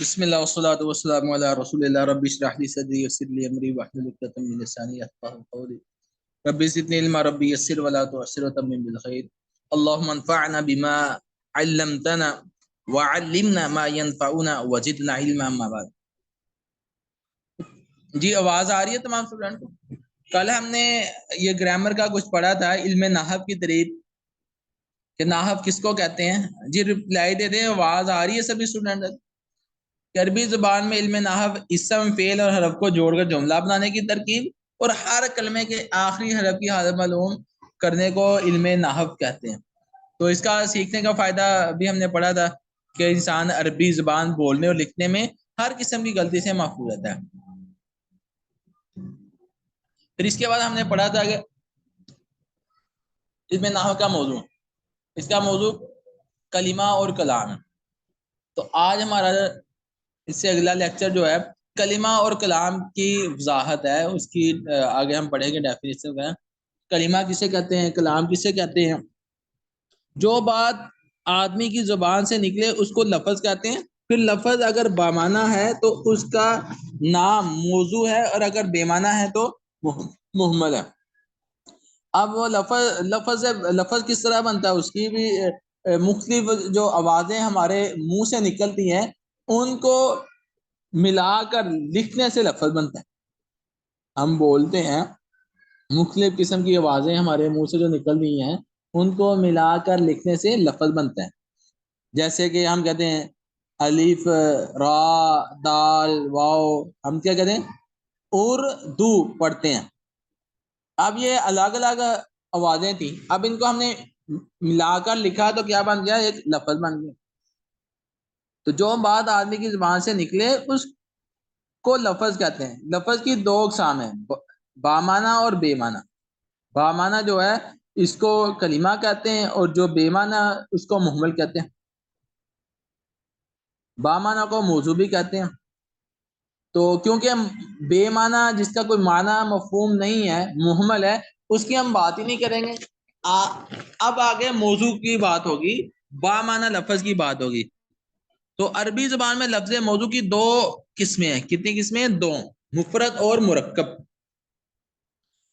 بسم اللہ والصلاۃ والسلام علی رسول اللہ رب اشرح لی صدری ویسر لی امری واحلل عقدۃ من لسانی یفقهوا قولی رب زدنی علما رب یسر ولا تعسر وتمم بالخیر اللهم انفعنا بما علمتنا وعلمنا ما ينفعنا وزدنا علما اما بعد۔ جی آواز آ رہی ہے تمام اسٹوڈنٹ کو؟ کل ہم نے یہ گرامر کا کچھ پڑھا تھا، علم نحو کی تعریف کہ نحو کس کو کہتے ہیں۔ جی رپلائی دے دیں، آواز آ رہی ہے سبھی اسٹوڈنٹ؟ عربی زبان میں علم نحو اسم فعل اور حرف کو جوڑ کر جملہ بنانے کی ترکیب اور ہر کلمے کے آخری حرف کی حالت معلوم کرنے کو علم نحو کہتے ہیں۔ تو اس کا سیکھنے کا فائدہ بھی ہم نے پڑھا تھا کہ انسان عربی زبان بولنے اور لکھنے میں ہر قسم کی غلطی سے محفوظ رہتا ہے۔ پھر اس کے بعد ہم نے پڑھا تھا کہ علم نحو کا موضوع، اس کا موضوع کلمہ اور کلام ہے۔ تو آج ہمارا اس سے اگلا لیکچر جو ہے کلمہ اور کلام کی وضاحت ہے، اس کی آگے ہم پڑھیں گے ڈیفینیشن کا۔ کلمہ کسے کہتے ہیں، کلام کسے کہتے ہیں؟ جو بات آدمی کی زبان سے نکلے اس کو لفظ کہتے ہیں۔ پھر لفظ اگر بامعنی ہے تو اس کا نام موضوع ہے، اور اگر بے معنی ہے تو مہمل ہے۔ اب وہ لفظ کس طرح بنتا ہے، اس کی بھی مختلف جو آوازیں ہمارے منہ سے نکلتی ہیں ان کو ملا کر لکھنے سے لفظ بنتا ہے۔ ہم بولتے ہیں، مختلف قسم کی آوازیں ہمارے منہ سے جو نکل رہی ہیں ان کو ملا کر لکھنے سے لفظ بنتا ہے۔ جیسے کہ ہم کہتے ہیں الف را دال واو، ہم کیا کہتے ہیں؟ اردو پڑھتے ہیں۔ اب یہ الگ الگ آوازیں تھیں، اب ان کو ہم نے ملا کر لکھا تو کیا بن گیا؟ ایک لفظ بن گیا۔ تو جو بات آدمی کی زبان سے نکلے اس کو لفظ کہتے ہیں۔ لفظ کی دو اقسام ہیں، بامعنی اور بے معنی۔ بامعنی جو ہے اس کو کلمہ کہتے ہیں، اور جو بے معنی اس کو مہمل کہتے ہیں۔ بامعنی کو موضوع بھی کہتے ہیں۔ تو کیونکہ بے معنی جس کا کوئی معنی مفہوم نہیں ہے، مہمل ہے، اس کی ہم بات ہی نہیں کریں گے۔ اب آگے موضوع کی بات ہوگی، بامعنی لفظ کی بات ہوگی۔ تو عربی زبان میں لفظ موضوع کی دو قسمیں ہیں۔ کتنی قسمیں ہیں؟ دو، مفرد اور مرکب۔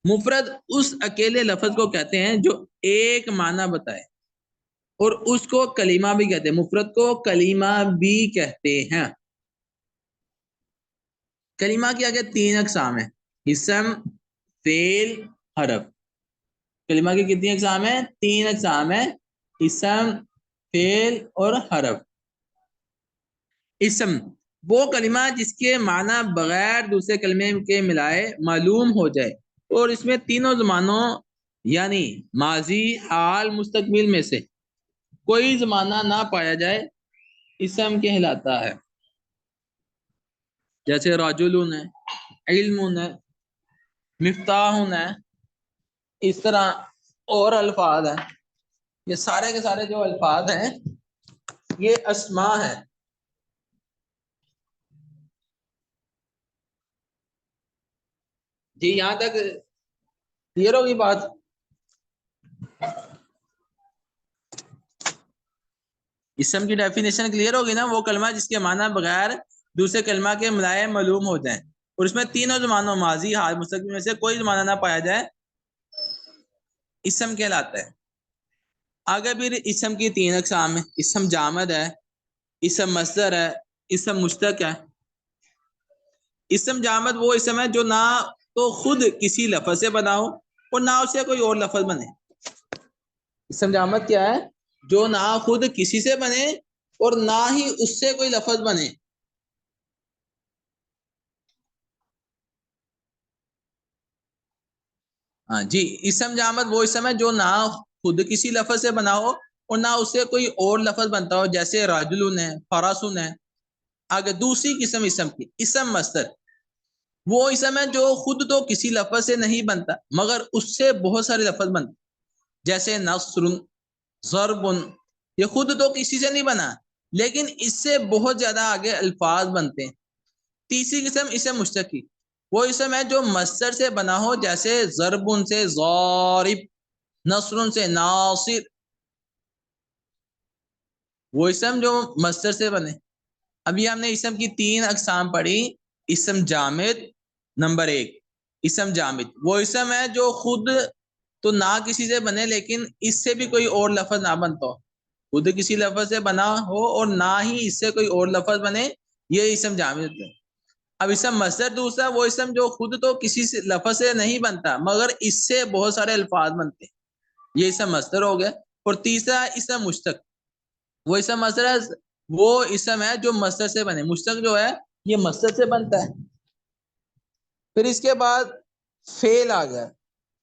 مفرد اس اکیلے لفظ کو کہتے ہیں جو ایک معنی بتائے، اور اس کو کلمہ بھی کہتے ہیں۔ مفرد کو کلمہ بھی کہتے ہیں۔ کلمہ کی آگے تین اقسام ہیں، اسم فعل حرف۔ کلمہ کی کتنی اقسام ہیں؟ تین اقسام ہیں، اسم فعل اور حرف۔ اسم وہ کلمہ جس کے معنی بغیر دوسرے کلمے کے ملائے معلوم ہو جائے، اور اس میں تینوں زمانوں یعنی ماضی، حال، مستقبل میں سے کوئی زمانہ نہ پایا جائے، اسم کہلاتا ہے۔ جیسے رجل ہے، علم ہے، مفتاح ہے، اس طرح اور الفاظ ہیں۔ یہ سارے کے سارے جو الفاظ ہیں یہ اسماء ہیں۔ جی یہاں تک کلیئر ہوگی بات؟ اسم کی ڈیفینیشن کلیئر ہوگی نا؟ وہ کلمہ جس کے معنی بغیر دوسرے کلمہ کے ملائے معلوم ہو جائیں، اور اس میں تینوں زمانوں ماضی، حال، مستقبل میں سے کوئی زمانہ نہ پایا جائے، اسم کہلاتا ہے۔ آگے پھر اسم کی تین اقسام ہیں، اسم جامد ہے، اسم مصدر ہے، اسم مشتق ہے۔ اسم جامد وہ اسم ہے جو نہ تو خود کسی لفظ سے بنا ہو اور نہ اسے کوئی اور لفظ بنے۔ اسم جامد کیا ہے؟ جو نہ خود کسی سے بنے اور نہ ہی اس سے کوئی لفظ بنے۔ ہاں جی، اسم جامد وہ اسم ہے جو نہ خود کسی لفظ سے بنا ہو اور نہ اس سے کوئی اور لفظ بنتا ہو، جیسے رجل ہے، فرسن ہے۔ آگے دوسری قسم اسم کی، اسم مصدر وہ اسم ہے جو خود تو کسی لفظ سے نہیں بنتا مگر اس سے بہت سارے لفظ بنتے، جیسے نصر، ضرب۔ یہ خود تو کسی سے نہیں بنا لیکن اس سے بہت زیادہ آگے الفاظ بنتے ہیں۔ تیسری قسم اسم مشتق کی، وہ اسم ہے جو مصدر سے بنا ہو، جیسے ضرب سے ضارب، نصر سے ناصر۔ وہ اسم جو مصدر سے بنے۔ ابھی ہم نے اسم کی 3 اقسام پڑھی. اسم جامد نمبر 1. اسم جامد وہ اسم ہے جو خود تو نہ کسی سے بنے لیکن اس سے بھی کوئی اور لفظ نہ بنتا ہو. خود کسی لفظ سے بنا ہو اور نہ ہی اس سے کوئی اور لفظ بنے, یہ اسم جامد ہے. اب اسم مصدر دوسرا وہ اسم جو خود تو کسی لفظ سے نہیں بنتا مگر اس سے بہت سارے الفاظ بنتے ہیں, یہ اسم مصدر ہو گیا. اور تیسرا اسم مشتق, وہ اسم مصدر وہ اسم ہے جو مصدر سے بنے. مشتق جو ہے یہ مصدر سے بنتا ہے. پھر اس کے بعد فعل آ گیا.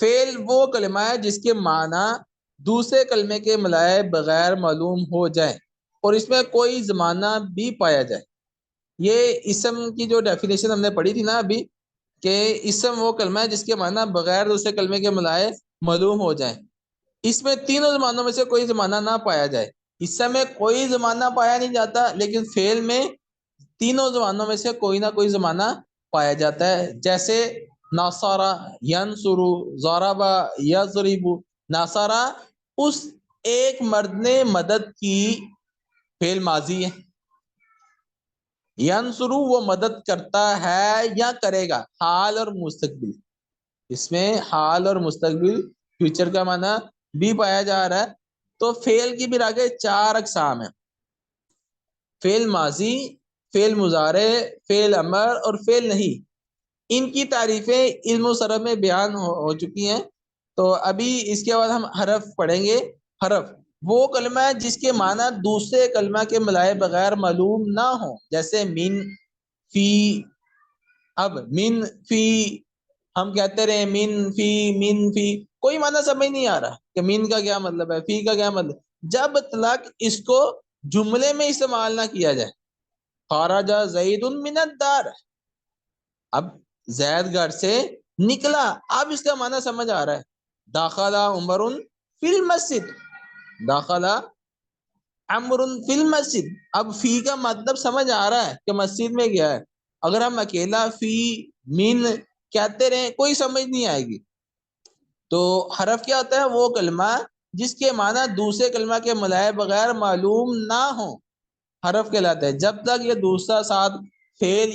فعل وہ کلمہ ہے جس کے معنی دوسرے کلمے کے ملائے بغیر معلوم ہو جائے اور اس میں کوئی زمانہ بھی پایا جائے. یہ اسم کی جو ڈیفینیشن ہم نے پڑھی تھی نا ابھی, کہ اسم وہ کلمہ ہے جس کے معنی بغیر دوسرے کلمے کے ملائے معلوم ہو جائیں. اس میں تینوں زمانوں میں سے کوئی زمانہ نہ پایا جائے. اسم میں کوئی زمانہ پایا نہیں جاتا لیکن فعل میں تینوں زمانوں میں سے کوئی نہ کوئی زمانہ پایا جاتا ہے. جیسے ناصارہ ینصرو, ضربہ یضربو. ناصارہ اس ایک مرد نے مدد کی, فعل ماضی ہے. ینصرو وہ مدد کرتا ہے یا کرے گا, حال اور مستقبل. اس میں حال اور مستقبل فیوچر کا معنی بھی پایا جا رہا ہے. تو فعل کی بھی آگے 4 اقسام ہیں. فعل ماضی, فعل مضارع, فعل امر اور فعل نہیں. ان کی تعریفیں علم و صرف میں بیان ہو چکی ہیں. تو ابھی اس کے بعد ہم حرف پڑھیں گے. حرف وہ کلمہ ہے جس کے معنی دوسرے کلمہ کے ملائے بغیر معلوم نہ ہو. جیسے من, فی. اب من, فی ہم کہتے رہے من فی, کوئی معنی سمجھ نہیں آ رہا کہ من کا کیا مطلب ہے, فی کا کیا مطلب, جب تک اس کو جملے میں استعمال نہ کیا جائے. خرج زید من الدار, اب زید گھر سے نکلا, اب اس کا معنی سمجھ آ رہا ہے. داخل عمر فی المسجد, داخل عمر فی المسجد, اب فی کا مطلب سمجھ آ رہا ہے کہ مسجد میں گیا ہے. اگر ہم اکیلا فی من کہتے رہے کوئی سمجھ نہیں آئے گی. تو حرف کیا ہوتا ہے, وہ کلمہ جس کے معنی دوسرے کلمہ کے ملائے بغیر معلوم نہ ہو, حرف کہلاتا ہے. جب تک یہ دوسرا ساتھ فعل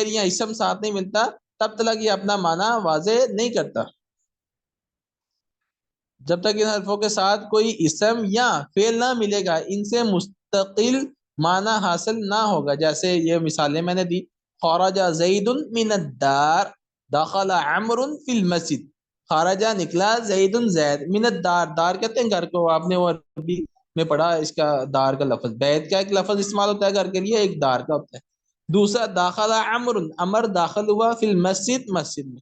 یا اسم ساتھ نہیں ملتا تب تک یہ اپنا معنی واضح نہیں کرتا. جب تک ان حرفوں کے ساتھ کوئی اسم یا فعل نہ ملے گا ان سے مستقل معنی حاصل نہ ہوگا. جیسے یہ مثالیں میں نے دی. خرج زید من الدار, دخل عمر فی المسجد. خارجہ نکلا, زید زید, من الدار, دار کہتے ہیں گھر کو. آپ نے وہ عربی میں پڑھا اس کا دار کا لفظ, بیت کا ایک لفظ استعمال ہوتا ہے گھر کے لیے, ایک دار کا ہوتا ہے. دوسرا داخل عمر, امر داخل ہوا فی المسجد, مسجد میں.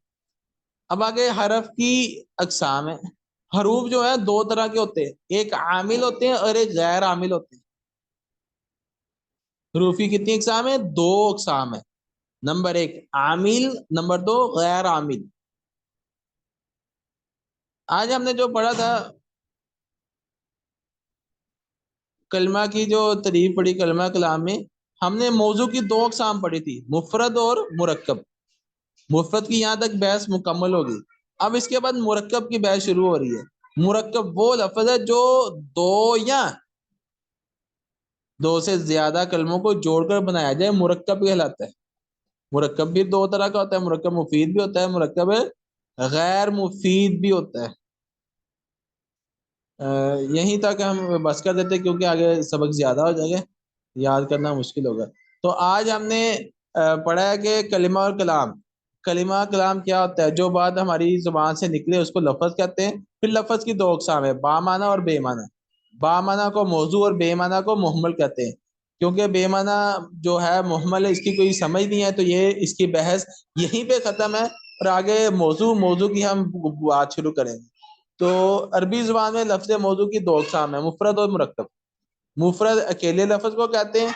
اب آگے حرف کی اقسام ہے. حروف جو ہے 2 طرح کے ہوتے ہیں, ایک عامل ہوتے ہیں اور ایک غیر عامل ہوتے ہیں. حروف کی کتنی اقسام ہے؟ 2 اقسام ہے. نمبر 1 عامل, نمبر 2 غیر عامل. آج ہم نے جو پڑھا تھا کلمہ کی جو تعریف پڑھی کلمہ کلام میں, ہم نے موضوع کی 2 اقسام پڑھی تھی, مفرد اور مرکب. مفرد کی یہاں تک بحث مکمل ہوگی. اب اس کے بعد مرکب کی بحث شروع ہو رہی ہے. مرکب وہ لفظ ہے جو 2 یا 2 سے زیادہ کلموں کو جوڑ کر بنایا جائے, مرکب کہلاتا ہے. مرکب بھی 2 طرح کا ہوتا ہے, مرکب مفید بھی ہوتا ہے, مرکب غیر مفید بھی ہوتا ہے. یہیں تک ہم بس کر دیتے کیونکہ آگے سبق زیادہ ہو جائے گا, یاد کرنا مشکل ہوگا. تو آج ہم نے پڑھا ہے کہ کلمہ اور کلام. کلمہ کلام کیا ہوتا ہے؟ جو بات ہماری زبان سے نکلے اس کو لفظ کہتے ہیں. پھر لفظ کی 2 اقسام ہے, با معنی اور بے معنی. با معنی کو موضوع اور بے معنی کو محمل کہتے ہیں. کیونکہ بے معنی جو ہے محمل ہے, اس کی کوئی سمجھ نہیں ہے, تو یہ اس کی بحث یہیں پہ ختم ہے. اور آگے موضوع کی ہم بات شروع کریں گے. تو عربی زبان میں لفظ موضوع کی 2 اقسام ہیں, مفرد اور مرکب. مفرد اکیلے لفظ کو کہتے ہیں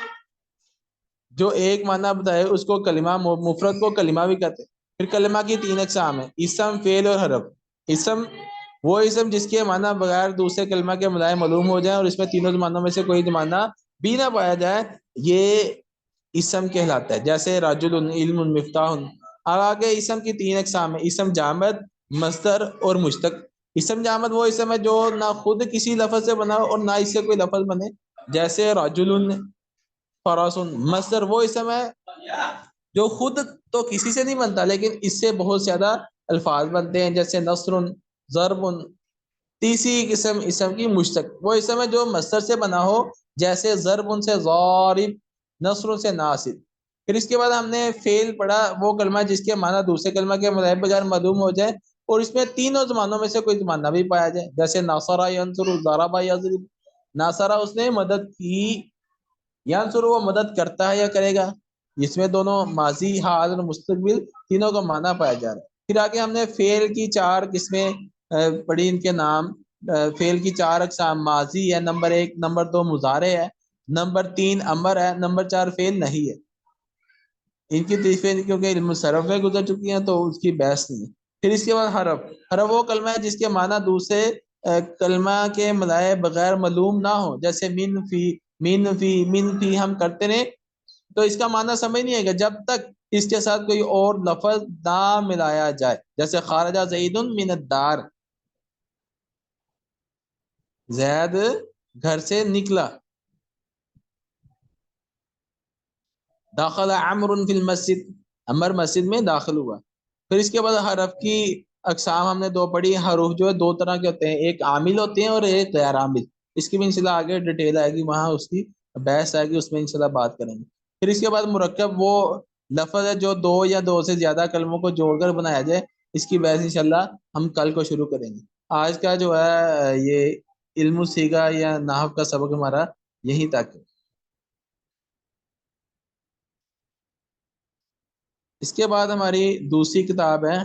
جو ایک معنی بتائے, اس کو کلمہ, مفرد کو کلمہ بھی کہتے ہیں. پھر کلمہ کی 3 اقسام ہیں, اسم, فعل اور حرف. اسم وہ اسم جس کے معنی بغیر دوسرے کلمہ کے ملائے معلوم ہو جائیں اور اس میں تینوں زمانوں میں سے کوئی زمانہ بھی نہ پایا جائے, یہ اسم کہلاتا ہے. جیسے رجل, علم, مفتاح. اب آگے اسم کی 3 اقسام ہیں, اسم جامد, مصدر اور مشتق. اسم جامد وہ اسم ہے جو نہ خود کسی لفظ سے بنا اور نہ اس سے کوئی لفظ بنے. جیسے رجل, فراسن مصدر وہ اسم ہے جو خود تو کسی سے نہیں بنتا لیکن اس سے بہت زیادہ الفاظ بنتے ہیں، جیسے نصر، ضرب۔ تیسری قسم اسم کی مشتق، وہ اسم ہے جو مصدر سے بنا ہو، جیسے ضرب سے ضارب، نصر سے ناصر۔ پھر اس کے بعد ہم نے فعل پڑھا، وہ کلمہ جس کے معنی دوسرے کلمہ کے مضارع بغیر معلوم ہو جائے اور اس میں تینوں زمانوں میں سے کوئی زمانہ بھی پایا جائے، جیسے ناصر ینصر، ضرب یضرب۔ ناصر اس نے مدد کی، ینصر وہ مدد کرتا ہے یا کرے گا، اس میں دونوں ماضی، حال اور مستقبل تینوں کا معنی پایا جا رہا ہے۔ پھر آگے ہم نے فعل کی 4 قسمیں پڑھی، ان کے نام۔ فعل کی 4 اقسام، ماضی ہے نمبر 1، نمبر 2 مضارع ہے، نمبر 3 امر ہے، نمبر 4 فعل نہیں ہے۔ ان کی تشریح کیونکہ علم صرف میں گزر چکی ہیں تو اس کی بحث نہیں ہے۔ پھر اس کے بعد حرف، حرف وہ کلمہ ہے جس کے معنی دوسرے کلمہ کے ملائے بغیر معلوم نہ ہو، جیسے من فی ہم کرتے رہے تو اس کا معنی سمجھ نہیں آئے گا جب تک اس کے ساتھ کوئی اور لفظ نہ ملایا جائے، جیسے خارجہ زید من الدار، زید گھر سے نکلا۔ داخل عمر فی المسجد، عمر مسجد میں داخل ہوا۔ پھر اس کے بعد حرف کی اقسام ہم نے 2 پڑھی۔ حروف جو ہے 2 طرح کے ہوتے ہیں، ایک عامل ہوتے ہیں اور ایک غیر عامل۔ اس کی بھی انشاءاللہ آگے ڈیٹیل آئے گی، وہاں اس کی بحث آئے گی، اس میں انشاءاللہ بات کریں گے۔ پھر اس کے بعد مرکب وہ لفظ ہے جو 2 یا 2 سے زیادہ کلموں کو جوڑ کر بنایا جائے، اس کی بحث انشاءاللہ ہم کل کو شروع کریں گے۔ آج کا جو ہے یہ علم الصیغہ یا نحو کا سبق ہمارا یہیں تک ہے۔ اس کے بعد ہماری دوسری کتاب ہے